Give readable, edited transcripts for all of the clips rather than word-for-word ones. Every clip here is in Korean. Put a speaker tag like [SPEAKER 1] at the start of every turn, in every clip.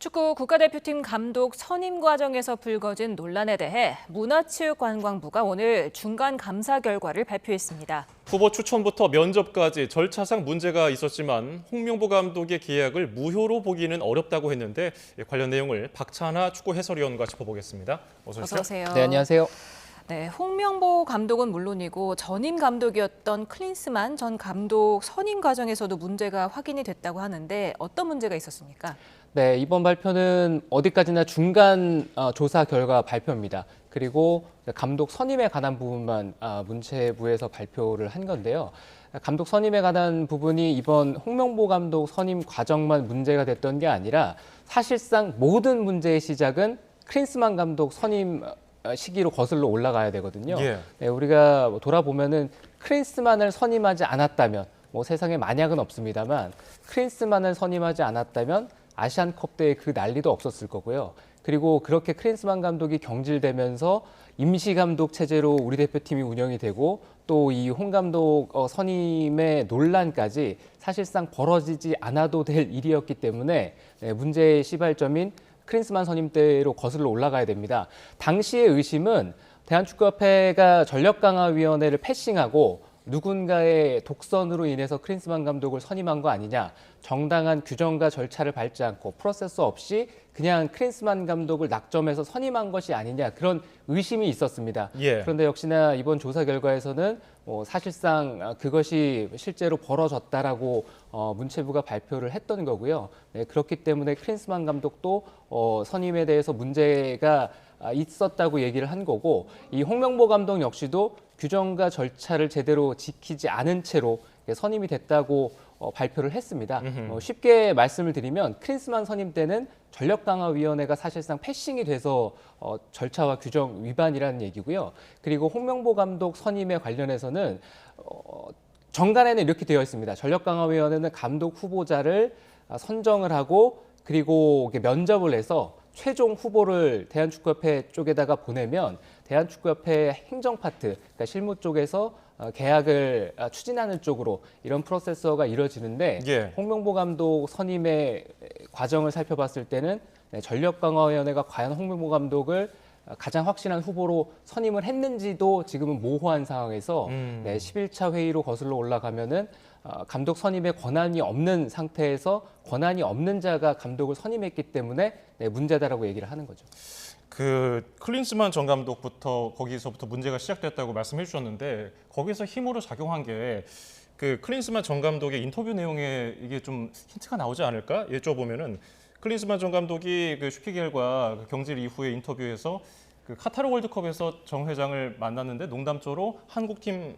[SPEAKER 1] 축구 국가대표팀 감독 선임 과정에서 불거진 논란에 대해 문화체육관광부가 오늘 중간 감사 결과를 발표했습니다.
[SPEAKER 2] 후보 추천부터 면접까지 절차상 문제가 있었지만 홍명보 감독의 계약을 무효로 보기는 어렵다고 했는데 관련 내용을 박찬하 축구 해설위원과 짚어보겠습니다. 어서 오세요.
[SPEAKER 3] 네, 안녕하세요.
[SPEAKER 1] 네, 홍명보 감독은 물론이고 전임 감독이었던 클린스만 전 감독 선임 과정에서도 문제가 확인이 됐다고 하는데 어떤 문제가 있었습니까?
[SPEAKER 3] 네, 이번 발표는 어디까지나 중간 조사 결과 발표입니다. 그리고 감독 선임에 관한 부분만 문체부에서 발표를 한 건데요. 감독 선임에 관한 부분이 이번 홍명보 감독 선임 과정만 문제가 됐던 게 아니라 사실상 모든 문제의 시작은 클린스만 감독 선임 시기로 거슬러 올라가야 되거든요.
[SPEAKER 2] 예.
[SPEAKER 3] 네, 우리가 돌아보면은 클린스만을 선임하지 않았다면, 세상에 만약은 없습니다만 클린스만을 선임하지 않았다면 아시안컵 때의 그 난리도 없었을 거고요. 그리고 그렇게 클린스만 감독이 경질되면서 임시 감독 체제로 우리 대표팀이 운영이 되고 또 이 홍 감독 선임의 논란까지 사실상 벌어지지 않아도 될 일이었기 때문에 문제의 시발점인 클린스만 선임 때로 거슬러 올라가야 됩니다. 당시의 의심은 대한축구협회가 전력강화위원회를 패싱하고 누군가의 독선으로 인해서 클린스만 감독을 선임한 거 아니냐, 정당한 규정과 절차를 밟지 않고 프로세스 없이 그냥 클린스만 감독을 낙점해서 선임한 것이 아니냐, 그런 의심이 있었습니다.
[SPEAKER 2] 예.
[SPEAKER 3] 그런데 역시나 이번 조사 결과에서는 사실상 그것이 실제로 벌어졌다라고 문체부가 발표를 했던 거고요. 네, 그렇기 때문에 클린스만 감독도 선임에 대해서 문제가 있었다고 얘기를 한 거고, 이 홍명보 감독 역시도 규정과 절차를 제대로 지키지 않은 채로 선임이 됐다고 발표를 했습니다. 쉽게 말씀을 드리면 클린스만 선임 때는 전력강화위원회가 사실상 패싱이 돼서 절차와 규정 위반이라는 얘기고요. 그리고 홍명보 감독 선임에 관련해서는 정관에는 이렇게 되어 있습니다. 전력강화위원회는 감독 후보자를 선정을 하고 그리고 면접을 해서 최종 후보를 대한축구협회 쪽에다가 보내면 대한축구협회 행정 파트, 그러니까 실무 쪽에서 계약을 추진하는 쪽으로 이런 프로세서가 이루어지는데,
[SPEAKER 2] 예.
[SPEAKER 3] 홍명보 감독 선임의 과정을 살펴봤을 때는 전력강화위원회가 과연 홍명보 감독을 가장 확실한 후보로 선임을 했는지도 지금은 모호한 상황에서 11차 회의로 거슬러 올라가면은 감독 선임에 권한이 없는 상태에서 권한이 없는 자가 감독을 선임했기 때문에 문제다라고 얘기를 하는 거죠.
[SPEAKER 2] 그 클린스만 전 감독부터 거기서부터 문제가 시작됐다고 말씀해 주셨는데 거기서 힘으로 작용한 게 그 클린스만 전 감독의 인터뷰 내용에 이게 좀 힌트가 나오지 않을까 여쭤보면은 클린스만 전 감독이 그 슈피겔과 그 경질 이후의 인터뷰에서 그 카타르 월드컵에서 정 회장을 만났는데 농담조로 한국팀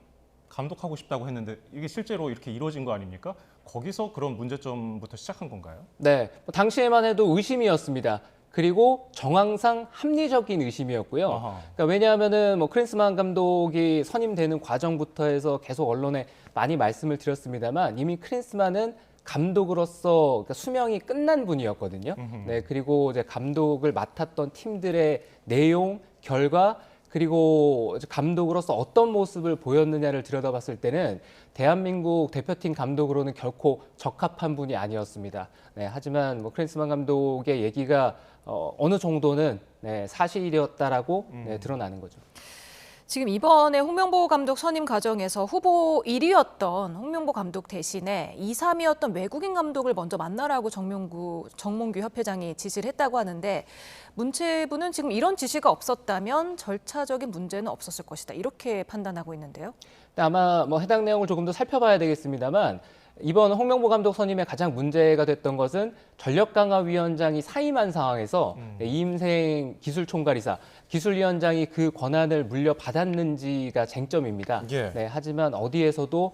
[SPEAKER 2] 감독하고 싶다고 했는데 이게 실제로 이렇게 이루어진 거 아닙니까? 거기서 그런 문제점부터 시작한 건가요?
[SPEAKER 3] 네, 당시에만 해도 의심이었습니다. 그리고 정황상 합리적인 의심이었고요. 그러니까 왜냐하면은 클린스만 감독이 선임되는 과정부터 해서 계속 언론에 많이 말씀을 드렸습니다만 이미 클린스만은 감독으로서 그러니까 수명이 끝난 분이었거든요. 네, 그리고 이제 감독을 맡았던 팀들의 내용, 결과, 그리고 감독으로서 어떤 모습을 보였느냐를 들여다봤을 때는 대한민국 대표팀 감독으로는 결코 적합한 분이 아니었습니다. 네, 하지만 클린스만 감독의 얘기가 어느 정도는 사실이었다라고 드러나는 거죠.
[SPEAKER 1] 지금 이번에 홍명보 감독 선임 과정에서 후보 1위였던 홍명보 감독 대신에 2, 3위였던 외국인 감독을 먼저 만나라고 정몽규 협회장이 지시를 했다고 하는데 문체부는 지금 이런 지시가 없었다면 절차적인 문제는 없었을 것이다. 이렇게 판단하고 있는데요.
[SPEAKER 3] 아마 해당 내용을 조금 더 살펴봐야 되겠습니다만 이번 홍명보 감독 선임에 가장 문제가 됐던 것은 전력강화위원장이 사임한 상황에서 이임생 기술총괄이사, 기술위원장이 그 권한을 물려받았는지가 쟁점입니다.
[SPEAKER 2] 예.
[SPEAKER 3] 네, 하지만 어디에서도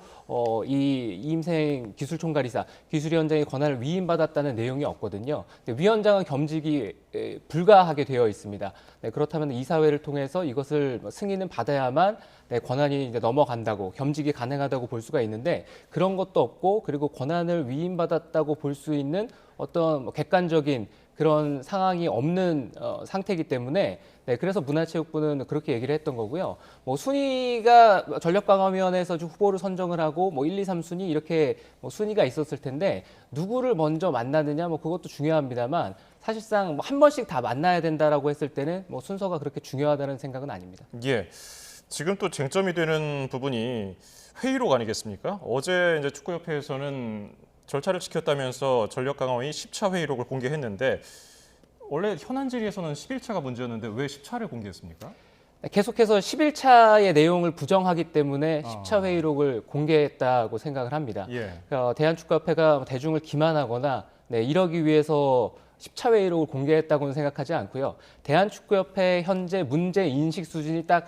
[SPEAKER 3] 이 이임생 기술총괄이사, 기술위원장이 권한을 위임받았다는 내용이 없거든요. 위원장은 겸직이 불가하게 되어 있습니다. 네, 그렇다면 이사회를 통해서 이것을 승인은 받아야만 권한이 이제 넘어간다고, 겸직이 가능하다고 볼 수가 있는데 그런 것도 없고, 그리고 권한을 위임받았다고 볼 수 있는 어떤 객관적인 그런 상황이 없는 상태이기 때문에 그래서 문화체육부는 그렇게 얘기를 했던 거고요. 순위가 전력강화위원회에서 후보를 선정을 하고 1, 2, 3순위 이렇게 순위가 있었을 텐데 누구를 먼저 만나느냐 그것도 중요합니다만 사실상 뭐한 번씩 다 만나야 된다라고 했을 때는 뭐 순서가 그렇게 중요하다는 생각은 아닙니다.
[SPEAKER 2] 예. 지금 또 쟁점이 되는 부분이 회의록 아니겠습니까? 어제 이제 축구협회에서는 절차를 지켰다면서 전력 강화위 10차 회의록을 공개했는데 원래 현안 질의에서는 11차가 문제였는데 왜 10차를 공개했습니까?
[SPEAKER 3] 계속해서 11차의 내용을 부정하기 때문에 10차 회의록을 공개했다고 생각을 합니다.
[SPEAKER 2] 예.
[SPEAKER 3] 대한축구협회가 대중을 기만하거나 이러기 위해서 10차 회의록을 공개했다고는 생각하지 않고요. 대한축구협회 현재 문제 인식 수준이 딱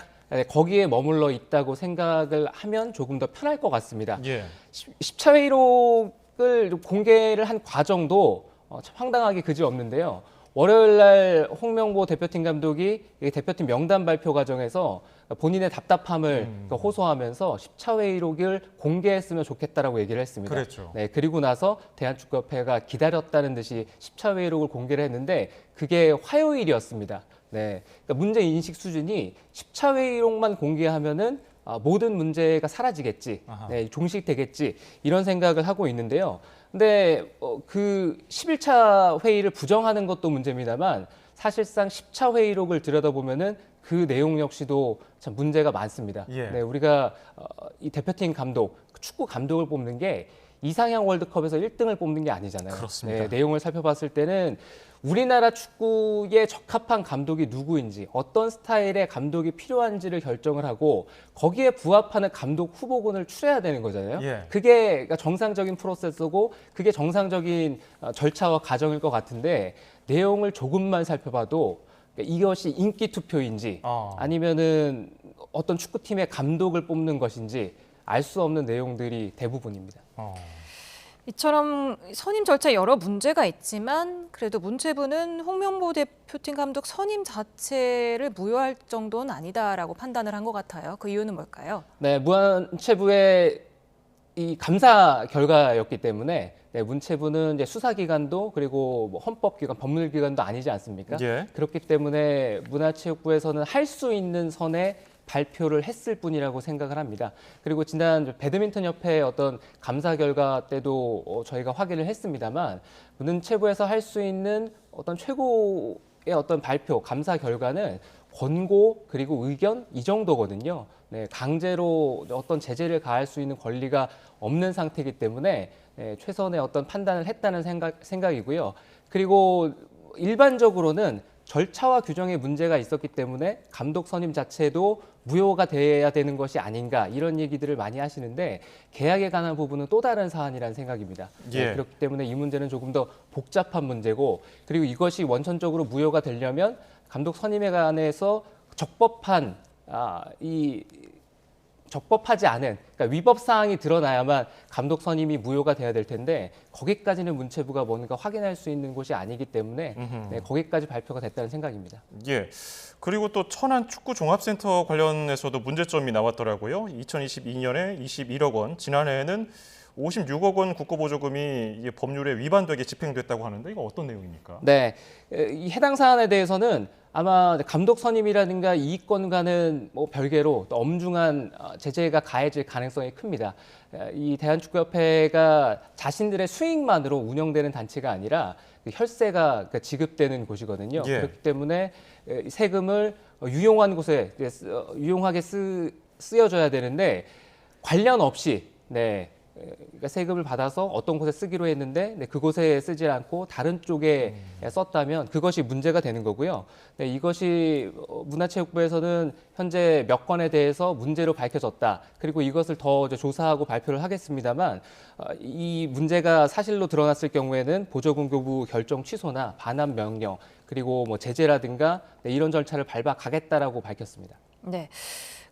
[SPEAKER 3] 거기에 머물러 있다고 생각을 하면 조금 더 편할 것 같습니다.
[SPEAKER 2] 예.
[SPEAKER 3] 10차 회의록을 공개를 한 과정도 참 황당하게 그지없는데요. 월요일 날 홍명보 대표팀 감독이 대표팀 명단 발표 과정에서 본인의 답답함을 호소하면서 10차 회의록을 공개했으면 좋겠다라고 얘기를 했습니다.
[SPEAKER 2] 그랬죠.
[SPEAKER 3] 네, 그리고 나서 대한축구협회가 기다렸다는 듯이 10차 회의록을 공개를 했는데 그게 화요일이었습니다. 네, 그러니까 문제 인식 수준이 10차 회의록만 공개하면은 모든 문제가 사라지겠지, 네, 종식되겠지 이런 생각을 하고 있는데요. 근데 그 11차 회의를 부정하는 것도 문제입니다만 사실상 10차 회의록을 들여다보면은 그 내용 역시도 참 문제가 많습니다.
[SPEAKER 2] 예.
[SPEAKER 3] 네, 우리가 이 대표팀 감독, 축구 감독을 뽑는 게 이상형 월드컵에서 1등을 뽑는 게 아니잖아요.
[SPEAKER 2] 그렇습니다.
[SPEAKER 3] 네, 내용을 살펴봤을 때는 우리나라 축구에 적합한 감독이 누구인지, 어떤 스타일의 감독이 필요한지를 결정을 하고 거기에 부합하는 감독 후보군을 추려야 되는 거잖아요.
[SPEAKER 2] 예.
[SPEAKER 3] 그게 그러니까 정상적인 프로세스고 그게 정상적인 절차와 과정일 것 같은데 내용을 조금만 살펴봐도 이것이 인기 투표인지 아니면은 어떤 축구팀의 감독을 뽑는 것인지 알 수 없는 내용들이 대부분입니다.
[SPEAKER 1] 이처럼 선임 절차에 여러 문제가 있지만 그래도 문체부는 홍명보 대표팀 감독 선임 자체를 무효할 정도는 아니다라고 판단을 한 것 같아요. 그 이유는 뭘까요?
[SPEAKER 3] 네, 문체부의 이 감사 결과였기 때문에 문체부는 이제 수사기관도 그리고 뭐 헌법기관, 법률기관도 아니지 않습니까?
[SPEAKER 2] 예.
[SPEAKER 3] 그렇기 때문에 문화체육부에서는 할 수 있는 선에 발표를 했을 뿐이라고 생각을 합니다. 그리고 지난 배드민턴 협회 어떤 감사 결과 때도 저희가 확인을 했습니다만 문체부에서 할 수 있는 어떤 최고의 어떤 발표, 감사 결과는 권고 그리고 의견 이 정도거든요. 네, 강제로 어떤 제재를 가할 수 있는 권리가 없는 상태이기 때문에 최선의 어떤 판단을 했다는 생각이고요. 그리고 일반적으로는 절차와 규정에 문제가 있었기 때문에 감독 선임 자체도 무효가 돼야 되는 것이 아닌가 이런 얘기들을 많이 하시는데 계약에 관한 부분은 또 다른 사안이라는 생각입니다.
[SPEAKER 2] 예.
[SPEAKER 3] 그렇기 때문에 이 문제는 조금 더 복잡한 문제고 그리고 이것이 원천적으로 무효가 되려면 감독 선임에 관해서 적법한 적법하지 않은 그러니까 위법 사항이 드러나야만 감독 선임이 무효가 돼야 될 텐데 거기까지는 문체부가 뭔가 확인할 수 있는 곳이 아니기 때문에 거기까지 발표가 됐다는 생각입니다.
[SPEAKER 2] 예. 그리고 또 천안 축구 종합센터 관련해서도 문제점이 나왔더라고요. 2022년에 21억 원, 지난해에는 56억 원 국고보조금이 이게 법률에 위반되게 집행됐다고 하는데 이거 어떤 내용입니까?
[SPEAKER 3] 네, 이 해당 사안에 대해서는 아마 감독 선임이라든가 이익권과는 뭐 별개로 또 엄중한 제재가 가해질 가능성이 큽니다. 이 대한축구협회가 자신들의 수익만으로 운영되는 단체가 아니라 혈세가 지급되는 곳이거든요.
[SPEAKER 2] 예.
[SPEAKER 3] 그렇기 때문에 세금을 유용한 곳에 유용하게 쓰여져야 되는데 관련 없이 그러니까 세금을 받아서 어떤 곳에 쓰기로 했는데 그곳에 쓰지 않고 다른 쪽에 썼다면 그것이 문제가 되는 거고요. 이것이 문화체육부에서는 현재 몇 건에 대해서 문제로 밝혀졌다. 그리고 이것을 더 조사하고 발표를 하겠습니다만 이 문제가 사실로 드러났을 경우에는 보조금 교부 결정 취소나 반환 명령 그리고 뭐 제재라든가 이런 절차를 밟아가겠다라고 밝혔습니다.
[SPEAKER 1] 네.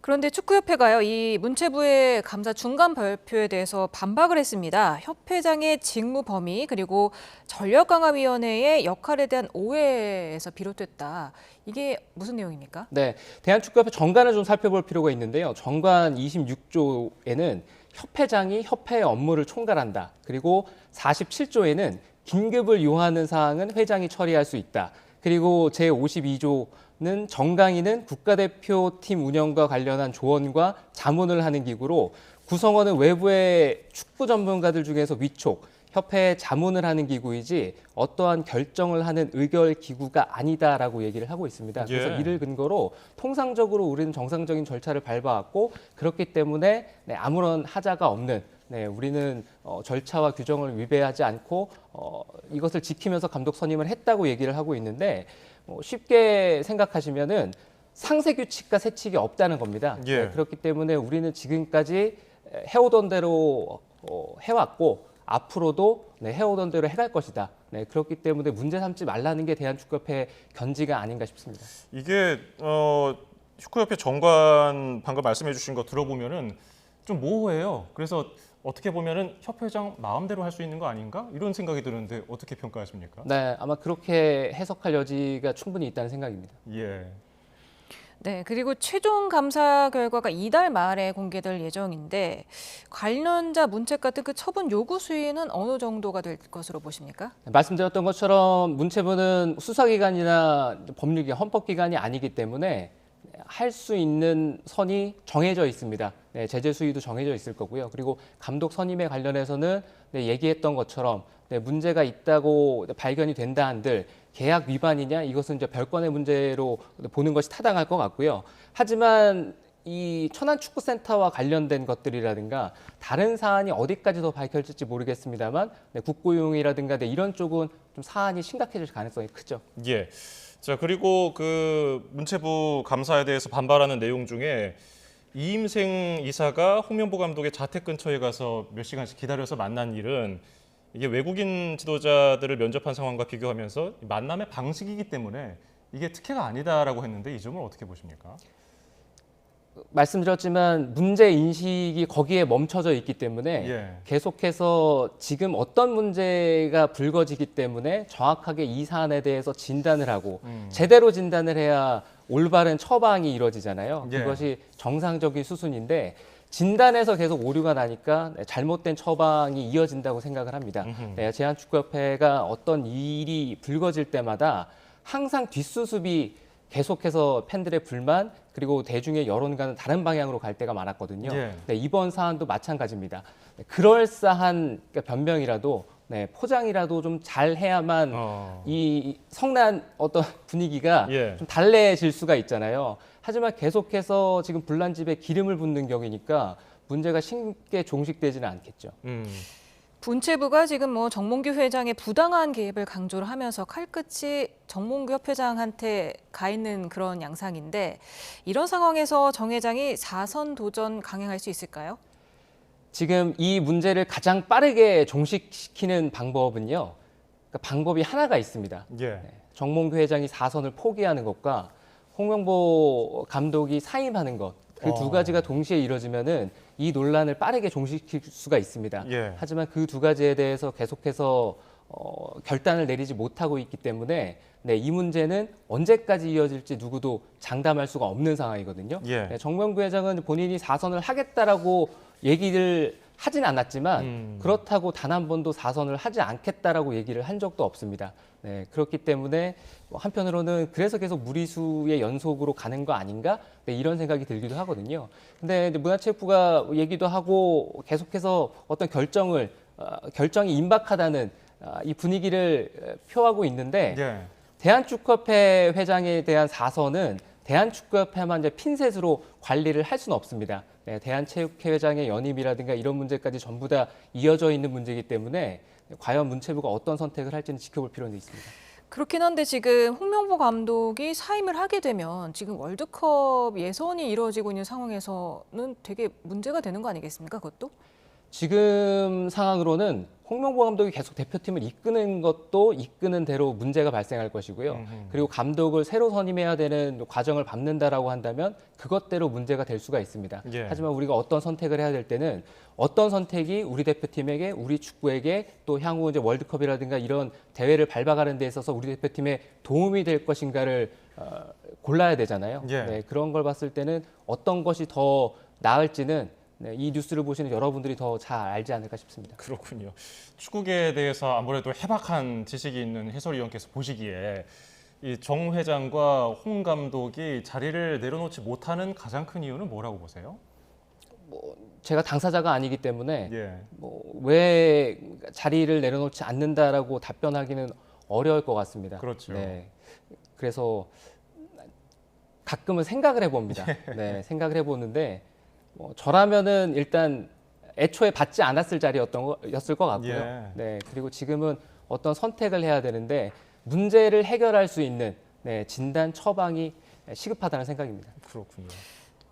[SPEAKER 1] 그런데 축구협회가요, 이 문체부의 감사 중간 발표에 대해서 반박을 했습니다. 협회장의 직무 범위 그리고 전력강화위원회의 역할에 대한 오해에서 비롯됐다. 이게 무슨 내용입니까?
[SPEAKER 3] 네, 대한축구협회 정관을 좀 살펴볼 필요가 있는데요. 정관 26조에는 협회장이 협회의 업무를 총괄한다. 그리고 47조에는 긴급을 요하는 사항은 회장이 처리할 수 있다. 그리고 제52조는 정강위는 국가대표팀 운영과 관련한 조언과 자문을 하는 기구로 구성원은 외부의 축구 전문가들 중에서 위촉, 협회에 자문을 하는 기구이지 어떠한 결정을 하는 의결 기구가 아니다라고 얘기를 하고 있습니다. 그래서
[SPEAKER 2] 예.
[SPEAKER 3] 이를 근거로 통상적으로 우리는 정상적인 절차를 밟아왔고 그렇기 때문에 아무런 하자가 없는 우리는 절차와 규정을 위배하지 않고 이것을 지키면서 감독 선임을 했다고 얘기를 하고 있는데 쉽게 생각하시면은 상세 규칙과 세칙이 없다는 겁니다.
[SPEAKER 2] 예.
[SPEAKER 3] 그렇기 때문에 우리는 지금까지 해오던 대로 해왔고 앞으로도 해오던 대로 해갈 것이다. 그렇기 때문에 문제 삼지 말라는 게 대한축구협회 견지가 아닌가 싶습니다.
[SPEAKER 2] 이게 축구협회 정관 방금 말씀해 주신 거 들어보면은 좀 모호해요. 그래서 어떻게 보면은 협회장 마음대로 할 수 있는 거 아닌가? 이런 생각이 드는데 어떻게 평가하십니까?
[SPEAKER 3] 네, 아마 그렇게 해석할 여지가 충분히 있다는 생각입니다.
[SPEAKER 2] 예.
[SPEAKER 1] 네, 그리고 최종 감사 결과가 이달 말에 공개될 예정인데 관련자 문책 같은 그 처분 요구 수위는 어느 정도가 될 것으로 보십니까?
[SPEAKER 3] 말씀드렸던 것처럼 문체부는 수사기관이나 법률기관, 헌법기관이 아니기 때문에 할 수 있는 선이 정해져 있습니다. 제재 수위도 정해져 있을 거고요. 그리고 감독 선임에 관련해서는 얘기했던 것처럼 문제가 있다고 발견이 된다 한들 계약 위반이냐 이것은 이제 별건의 문제로 보는 것이 타당할 것 같고요. 하지만 이 천안축구센터와 관련된 것들이라든가 다른 사안이 어디까지 더 밝혀질지 모르겠습니다만 국고용이라든가 이런 쪽은 좀 사안이 심각해질 가능성이 크죠.
[SPEAKER 2] 예. 자, 그리고 그 문체부 감사에 대해서 반발하는 내용 중에 이임생 이사가 홍명보 감독의 자택 근처에 가서 몇 시간씩 기다려서 만난 일은 이게 외국인 지도자들을 면접한 상황과 비교하면서 만남의 방식이기 때문에 이게 특혜가 아니다라고 했는데 이 점을 어떻게 보십니까?
[SPEAKER 3] 말씀드렸지만 문제 인식이 거기에 멈춰져 있기 때문에
[SPEAKER 2] 예.
[SPEAKER 3] 계속해서 지금 어떤 문제가 불거지기 때문에 정확하게 이 사안에 대해서 진단을 하고 제대로 진단을 해야 올바른 처방이 이루어지잖아요.
[SPEAKER 2] 예.
[SPEAKER 3] 그것이 정상적인 수순인데 진단에서 계속 오류가 나니까 잘못된 처방이 이어진다고 생각을 합니다. 제한축구협회가 어떤 일이 불거질 때마다 항상 뒷수습이 계속해서 팬들의 불만 그리고 대중의 여론과는 다른 방향으로 갈 때가 많았거든요.
[SPEAKER 2] 예.
[SPEAKER 3] 이번 사안도 마찬가지입니다. 그럴싸한 변명이라도 포장이라도 좀 잘 해야만 이 성난 어떤 분위기가
[SPEAKER 2] 예.
[SPEAKER 3] 좀 달래질 수가 있잖아요. 하지만 계속해서 지금 불난집에 기름을 붓는 격이니까 문제가 쉽게 종식되지는 않겠죠.
[SPEAKER 1] 문체부가 지금 뭐 정몽규 회장의 부당한 개입을 강조를 하면서 칼끝이 정몽규 협회장한테 가 있는 그런 양상인데 이런 상황에서 정 회장이 4선 도전 강행할 수 있을까요?
[SPEAKER 3] 지금 이 문제를 가장 빠르게 종식시키는 방법은요. 그러니까 방법이 하나가 있습니다.
[SPEAKER 2] 예.
[SPEAKER 3] 정몽규 회장이 4선을 포기하는 것과 홍명보 감독이 사임하는 것. 그 두 가지가 동시에 이뤄지면은 이 논란을 빠르게 종식시킬 수가 있습니다.
[SPEAKER 2] 예.
[SPEAKER 3] 하지만 그 두 가지에 대해서 계속해서 결단을 내리지 못하고 있기 때문에 이 문제는 언제까지 이어질지 누구도 장담할 수가 없는 상황이거든요.
[SPEAKER 2] 예.
[SPEAKER 3] 정명구 회장은 본인이 4선을 하겠다라고 얘기를 하진 않았지만 그렇다고 단 한 번도 4선을 하지 않겠다라고 얘기를 한 적도 없습니다. 그렇기 때문에 한편으로는 그래서 계속 무리수의 연속으로 가는 거 아닌가? 이런 생각이 들기도 하거든요. 근데 문화체육부가 얘기도 하고 계속해서 어떤 결정이 임박하다는 이 분위기를 표하고 있는데
[SPEAKER 2] 예.
[SPEAKER 3] 대한축구협회 회장에 대한 4선은 대한축구협회만 이제 핀셋으로 관리를 할 수는 없습니다. 대한체육회 회장의 연임이라든가 이런 문제까지 전부 다 이어져 있는 문제이기 때문에 과연 문체부가 어떤 선택을 할지는 지켜볼 필요는 있습니다.
[SPEAKER 1] 그렇긴 한데 지금 홍명보 감독이 사임을 하게 되면 지금 월드컵 예선이 이루어지고 있는 상황에서는 되게 문제가 되는 거 아니겠습니까? 그것도?
[SPEAKER 3] 지금 상황으로는 홍명보 감독이 계속 대표팀을 이끄는 것도 이끄는 대로 문제가 발생할 것이고요. 그리고 감독을 새로 선임해야 되는 과정을 밟는다라고 한다면 그것대로 문제가 될 수가 있습니다.
[SPEAKER 2] 예.
[SPEAKER 3] 하지만 우리가 어떤 선택을 해야 될 때는 어떤 선택이 우리 대표팀에게, 우리 축구에게 또 향후 이제 월드컵이라든가 이런 대회를 밟아가는 데 있어서 우리 대표팀에 도움이 될 것인가를 골라야 되잖아요.
[SPEAKER 2] 예.
[SPEAKER 3] 그런 걸 봤을 때는 어떤 것이 더 나을지는 이 뉴스를 보시는 여러분들이 더 잘 알지 않을까 싶습니다.
[SPEAKER 2] 그렇군요. 축구계에 대해서 아무래도 해박한 지식이 있는 해설위원께서 보시기에 이 정 회장과 홍 감독이 자리를 내려놓지 못하는 가장 큰 이유는 뭐라고 보세요?
[SPEAKER 3] 제가 당사자가 아니기 때문에
[SPEAKER 2] 예.
[SPEAKER 3] 왜 자리를 내려놓지 않는다라고 답변하기는 어려울 것 같습니다.
[SPEAKER 2] 그렇죠.
[SPEAKER 3] 네. 그래서 가끔은 생각을 해봅니다. 네, 생각을 해보는데 저라면은 일단 애초에 받지 않았을 자리였을 것 같고요.
[SPEAKER 2] 예.
[SPEAKER 3] 네, 그리고 지금은 어떤 선택을 해야 되는데 문제를 해결할 수 있는 진단 처방이 시급하다는 생각입니다.
[SPEAKER 2] 그렇군요.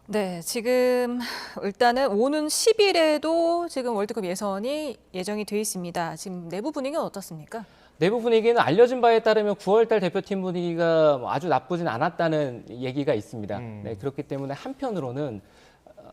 [SPEAKER 1] 네, 지금 일단은 오는 10일에도 지금 월드컵 예선이 예정이 돼 있습니다. 지금 내부 분위기는 어떻습니까?
[SPEAKER 3] 내부 분위기는 알려진 바에 따르면 9월달 대표팀 분위기가 아주 나쁘진 않았다는 얘기가 있습니다. 네, 그렇기 때문에 한편으로는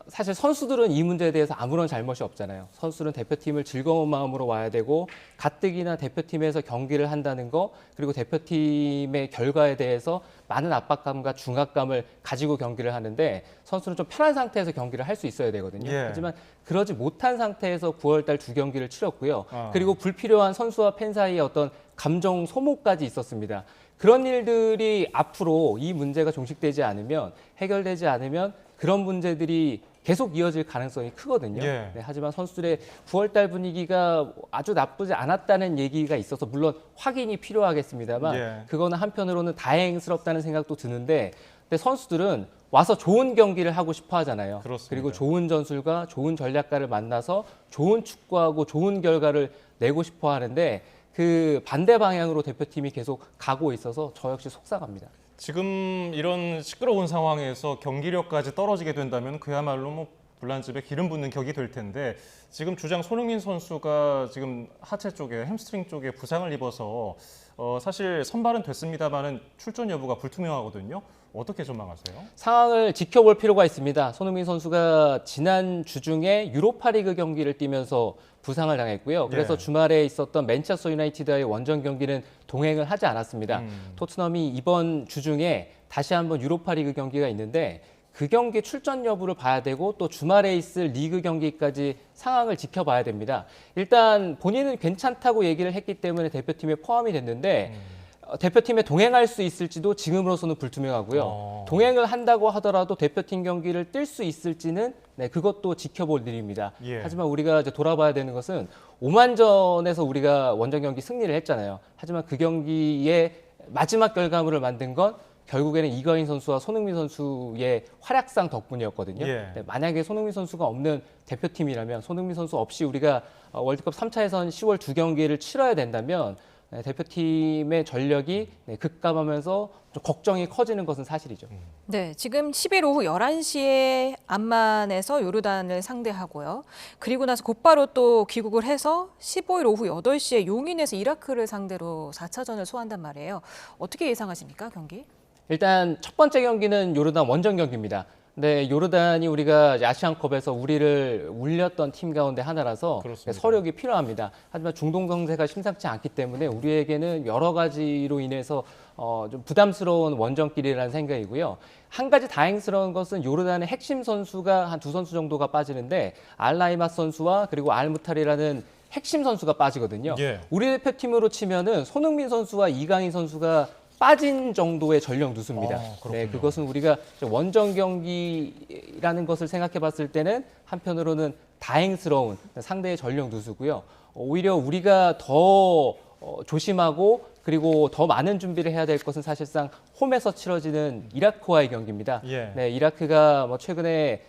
[SPEAKER 3] 사실 선수들은 이 문제에 대해서 아무런 잘못이 없잖아요. 선수는 대표팀을 즐거운 마음으로 와야 되고 가뜩이나 대표팀에서 경기를 한다는 거 그리고 대표팀의 결과에 대해서 많은 압박감과 중압감을 가지고 경기를 하는데 선수는 좀 편한 상태에서 경기를 할 수 있어야 되거든요.
[SPEAKER 2] 예.
[SPEAKER 3] 하지만 그러지 못한 상태에서 9월달 2경기를 치렀고요. 그리고 불필요한 선수와 팬 사이에 어떤 감정 소모까지 있었습니다. 그런 일들이 앞으로 이 문제가 종식되지 않으면 해결되지 않으면 그런 문제들이 계속 이어질 가능성이 크거든요.
[SPEAKER 2] 예.
[SPEAKER 3] 네, 하지만 선수들의 9월달 분위기가 아주 나쁘지 않았다는 얘기가 있어서 물론 확인이 필요하겠습니다만
[SPEAKER 2] 예.
[SPEAKER 3] 그거는 한편으로는 다행스럽다는 생각도 드는데 근데 선수들은 와서 좋은 경기를 하고 싶어 하잖아요.
[SPEAKER 2] 그렇습니다.
[SPEAKER 3] 그리고 좋은 전술과 좋은 전략가를 만나서 좋은 축구하고 좋은 결과를 내고 싶어 하는데 그 반대 방향으로 대표팀이 계속 가고 있어서 저 역시 속상합니다.
[SPEAKER 2] 지금 이런 시끄러운 상황에서 경기력까지 떨어지게 된다면 그야말로 뭐 불난집에 기름 붓는 격이 될 텐데 지금 주장 손흥민 선수가 지금 하체 쪽에 햄스트링 쪽에 부상을 입어서 사실 선발은 됐습니다만은 출전 여부가 불투명하거든요. 어떻게 전망하세요?
[SPEAKER 3] 상황을 지켜볼 필요가 있습니다. 손흥민 선수가 지난 주중에 유로파리그 경기를 뛰면서 부상을 당했고요. 그래서
[SPEAKER 2] 예.
[SPEAKER 3] 주말에 있었던 맨체스터 유나이티드와의 원정 경기는 동행을 하지 않았습니다. 토트넘이 이번 주중에 다시 한번 유로파리그 경기가 있는데 그 경기 출전 여부를 봐야 되고 또 주말에 있을 리그 경기까지 상황을 지켜봐야 됩니다. 일단 본인은 괜찮다고 얘기를 했기 때문에 대표팀에 포함이 됐는데 대표팀에 동행할 수 있을지도 지금으로서는 불투명하고요. 동행을 한다고 하더라도 대표팀 경기를 뛸 수 있을지는 그것도 지켜볼 일입니다.
[SPEAKER 2] 예.
[SPEAKER 3] 하지만 우리가 이제 돌아봐야 되는 것은 오만전에서 우리가 원정 경기 승리를 했잖아요. 하지만 그 경기의 마지막 결과물을 만든 건 결국에는 이가인 선수와 손흥민 선수의 활약상 덕분이었거든요.
[SPEAKER 2] 예.
[SPEAKER 3] 만약에 손흥민 선수가 없는 대표팀이라면 손흥민 선수 없이 우리가 월드컵 3차 예선 10월 2경기를 치러야 된다면 대표팀의 전력이 급감하면서 좀 걱정이 커지는 것은 사실이죠.
[SPEAKER 1] 네, 지금 10일 오후 11시에 암만에서 요르단을 상대하고요. 그리고 나서 곧바로 또 귀국을 해서 15일 오후 8시에 용인에서 이라크를 상대로 4차전을 소화한단 말이에요. 어떻게 예상하십니까, 경기?
[SPEAKER 3] 일단 첫 번째 경기는 요르단 원정 경기입니다. 네, 요르단이 우리가 아시안컵에서 우리를 울렸던 팀 가운데 하나라서
[SPEAKER 2] 그렇습니다.
[SPEAKER 3] 서력이 필요합니다. 하지만 중동 정세가 심상치 않기 때문에 우리에게는 여러 가지로 인해서 좀 부담스러운 원정길이라는 생각이고요. 한 가지 다행스러운 것은 요르단의 핵심 선수가 한 두 선수 정도가 빠지는데 알라이마 선수와 그리고 알무탈이라는 핵심 선수가 빠지거든요.
[SPEAKER 2] 예.
[SPEAKER 3] 우리 대표팀으로 치면은 손흥민 선수와 이강인 선수가 빠진 정도의 전력 누수입니다.
[SPEAKER 2] 그렇군요.
[SPEAKER 3] 그것은 우리가 원정 경기라는 것을 생각해 봤을 때는 한편으로는 다행스러운 상대의 전력 누수고요. 오히려 우리가 더 조심하고 그리고 더 많은 준비를 해야 될 것은 사실상 홈에서 치러지는 이라크와의 경기입니다.
[SPEAKER 2] 예.
[SPEAKER 3] 네, 이라크가 최근에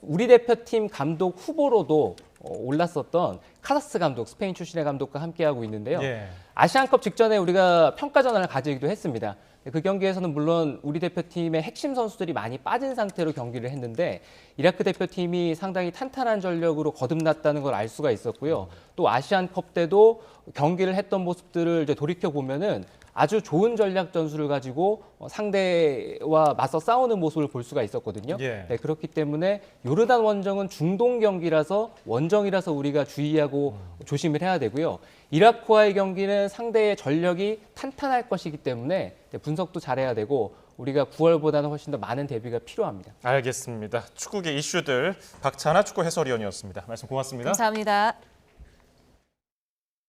[SPEAKER 3] 우리 대표팀 감독 후보로도 올랐었던 카사스 감독, 스페인 출신의 감독과 함께하고 있는데요.
[SPEAKER 2] 예.
[SPEAKER 3] 아시안컵 직전에 우리가 평가전을 가지기도 했습니다. 그 경기에서는 물론 우리 대표팀의 핵심 선수들이 많이 빠진 상태로 경기를 했는데 이라크 대표팀이 상당히 탄탄한 전력으로 거듭났다는 걸 알 수가 있었고요. 또 아시안컵 때도 경기를 했던 모습들을 이제 돌이켜 보면은 아주 좋은 전략 전술을 가지고 상대와 맞서 싸우는 모습을 볼 수가 있었거든요.
[SPEAKER 2] 예.
[SPEAKER 3] 네, 그렇기 때문에 요르단 원정은 중동 경기라서 원정이라서 우리가 주의하고 조심을 해야 되고요. 이라크와의 경기는 상대의 전력이 탄탄할 것이기 때문에 분석도 잘해야 되고 우리가 9월보다는 훨씬 더 많은 대비가 필요합니다.
[SPEAKER 2] 알겠습니다. 축구계 이슈들 박찬아 축구 해설위원이었습니다. 말씀 고맙습니다.
[SPEAKER 1] 감사합니다.